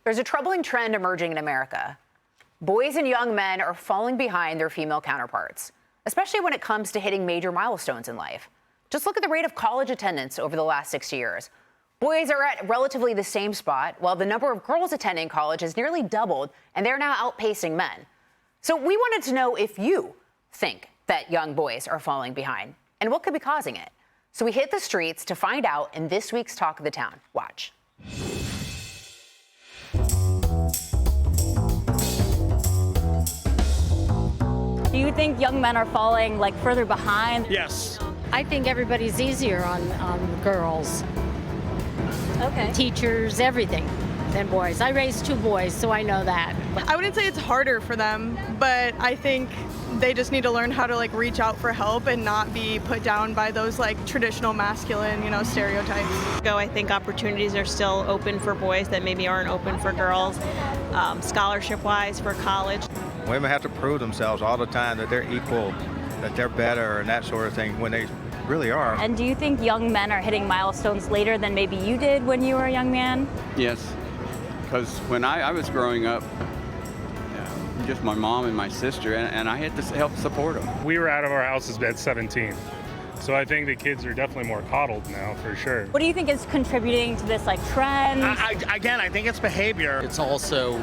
There's a troubling trend emerging in America. Boys and young men are falling behind their female counterparts, especially when it comes to hitting major milestones in life. Just look at the rate of college attendance over the last 6 years. Boys are at relatively the same spot, while the number of girls attending college has nearly doubled, and they're now outpacing men. So we wanted to know if you think that young boys are falling behind, and what could be causing it. So we hit the streets to find out in this week's Talk of the Town. Watch. Do you think young men are falling further behind? Yes. I think everybody's easier on girls, Okay. teachers, everything, than boys. I raised 2 boys, so I know that. I wouldn't say it's harder for them, but I think they just need to learn how to reach out for help and not be put down by those traditional masculine, stereotypes. I think opportunities are still open for boys that maybe aren't open for girls, scholarship-wise for college. Women have to prove themselves all the time that they're equal, that they're better, and that sort of thing, when they really are. And do you think young men are hitting milestones later than maybe you did when you were a young man? Yes, because when I was growing up, just my mom and my sister, and I had to help support them. We were out of our houses at 17. So I think the kids are definitely more coddled now, for sure. What do you think is contributing to this trend? Again, I think it's behavior. It's also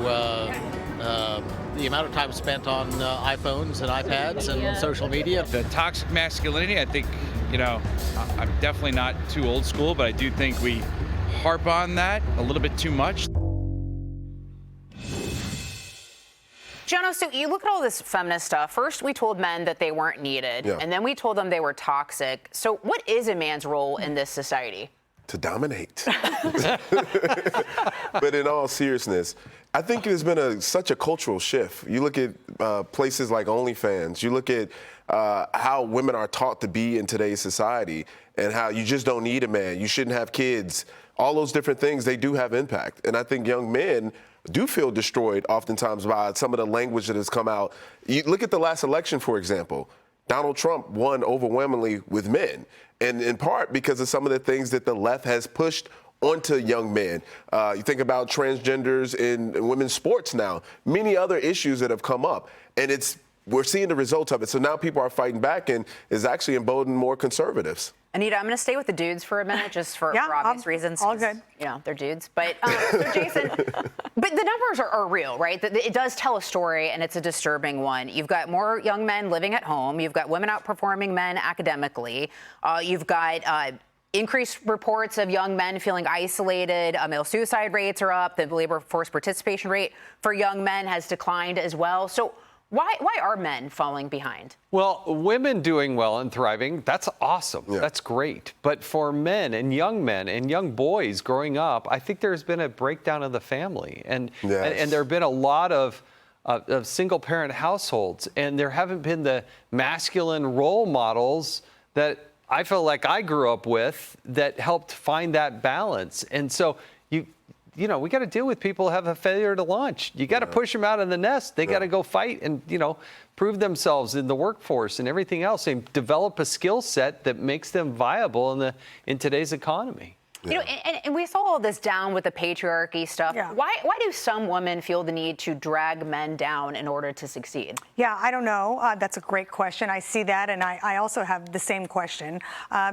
the amount of time spent on iPhones and iPads and social media. The toxic masculinity, I think, I'm definitely not too old school, but I do think we harp on that a little bit too much. Gianna, so you look at all this feminist stuff. First, we told men that they weren't needed, and then we told them they were toxic. So what is a man's role in this society? To dominate. But in all seriousness, I think there's been such a cultural shift. You look at places like OnlyFans. You look at how women are taught to be in today's society and how you just don't need a man. You shouldn't have kids. All those different things, they do have impact. And I think young men do feel destroyed oftentimes by some of the language that has come out. You look at the last election, for example. Donald Trump won overwhelmingly with men, and in part because of some of the things that the left has pushed onto young men. You think about transgenders in women's sports now, many other issues that have come up, and we're seeing the results of it. So now people are fighting back and is actually emboldening more conservatives. Anita, I'm going to stay with the dudes for a minute, just for obvious reasons. All good. They're dudes. But so Jason, but the numbers are real, right? It does tell a story, and it's a disturbing one. You've got more young men living at home. You've got women outperforming men academically. You've got increased reports of young men feeling isolated. Male suicide rates are up. The labor force participation rate for young men has declined as well. So why are men falling behind? Well, women doing well and thriving, that's awesome. Yeah. That's great. But for men and young boys growing up, I think there's been a breakdown of the family. And there have been a lot of single-parent households, and there haven't been the masculine role models that I feel like I grew up with that helped find that balance. And so we got to deal with people who have a failure to launch. You got to push them out of the nest. They got to go fight and, prove themselves in the workforce and everything else, and develop a skill set that makes them viable in today's economy. And we saw all this down with the patriarchy stuff. Yeah. Why do some women feel the need to drag men down in order to succeed? Yeah, I don't know. That's a great question. I see that, and I also have the same question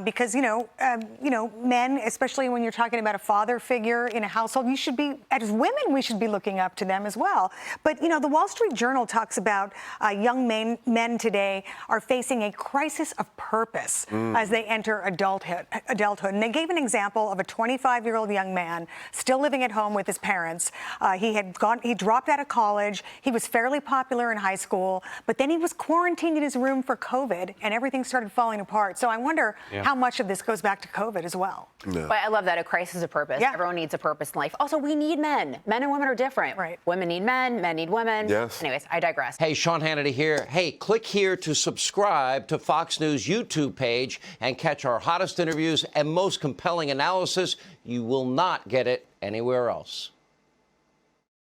because men, especially when you're talking about a father figure in a household, as women, we should be looking up to them as well. But the Wall Street Journal talks about young men today are facing a crisis of purpose as they enter adulthood, and they gave an example of a 25-year-old young man still living at home with his parents. He dropped out of college. He was fairly popular in high school, but then he was quarantined in his room for COVID, and everything started falling apart. So I wonder how much of this goes back to COVID as well. Yeah. But I love that, a crisis of purpose. Yeah. Everyone needs a purpose in life. Also, we need men. Men and women are different. Right. Women need men need women. Yes. Anyways, I digress. Hey, Sean Hannity here. Hey, click here to subscribe to Fox News YouTube page and catch our hottest interviews and most compelling analysis. You will not get it anywhere else.